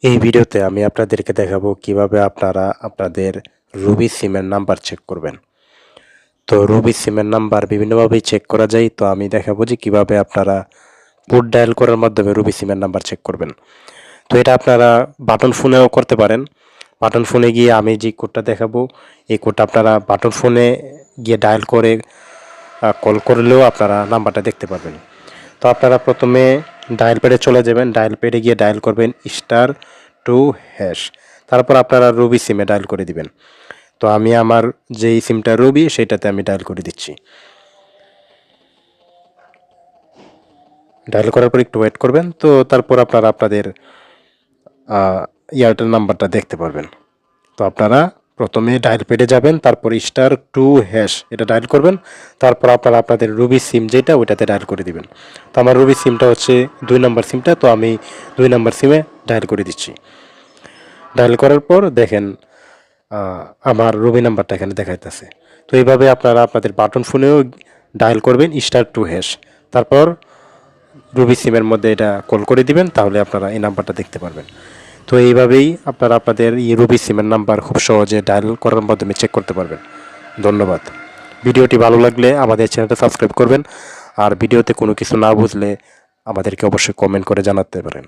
এই ভিডিওতে আমি আপনাদেরকে দেখাবো কিভাবে আপনারা আপনাদের রুবি সিমের নাম্বার চেক করবেন। তো রুবি সিমের নাম্বার বিভিন্নভাবেই চেক করা যায়। তো আমি দেখাবো যে কিভাবে আপনারা কোড ডায়াল করার মাধ্যমে রুবি সিমের নাম্বার চেক করবেন। তো এটা আপনারা বাটন ফোনেও করতে পারেন। বাটন ফোনে গিয়ে আমি যে কোডটা দেখাবো এই কোডটা আপনারা বাটন ফোনে গিয়ে ডায়াল করে কল করলেও আপনারা নাম্বারটা দেখতে পারবেন। তো আপনারা প্রথমে ডায়াল প্যাডে চলে যাবেন, ডায়াল প্যাডে গিয়ে ডায়াল করবেন *2#। তারপর আপনারা রুবি সিমে ডায়াল করে দিবেন। তো আমি আমার যেই সিমটা রুবি সেটাতে আমি ডায়াল করে দিচ্ছি। ডায়াল করার পর একটু ওয়েট করবেন। তো তারপর আপনারা আপনাদের এয়ারটেল নাম্বারটা দেখতে পারবেন। তো আপনারা প্রথমে ডায়াল প্যাডে যাবেন, তারপর *2# এটা ডায়াল করবেন। তারপর আপনারা আপনাদের রুবি সিম যেটা ওইটাতে ডায়াল করে দিবেন। তো আমার রুবি সিমটা হচ্ছে 2 নম্বর সিমটা, তো আমি 2 নম্বর সিমে ডায়াল করে দিচ্ছি। ডায়াল করার পর দেখেন আমার রুবি নাম্বারটা এখানে দেখাইতেছে। তো এইভাবে আপনারা আপনাদের বাটন ফোনেও ডায়াল করবেন *2#, তারপর রুবি সিমের মধ্যে এটা কল করে দিবেন, তাহলে আপনারা এই নাম্বারটা দেখতে পারবেন। তো এইভাবেই আপনারা আপনাদের এই রুবি সিমের নাম্বার খুব সহজে ডায়াল করার মাধ্যমে চেক করতে পারবেন। ধন্যবাদ। ভিডিওটি ভালো লাগলে আমাদের চ্যানেলটা সাবস্ক্রাইব করবেন, আর ভিডিওতে কোনো কিছু না বুঝলে আমাদেরকে অবশ্যই কমেন্ট করে জানাতে পারেন।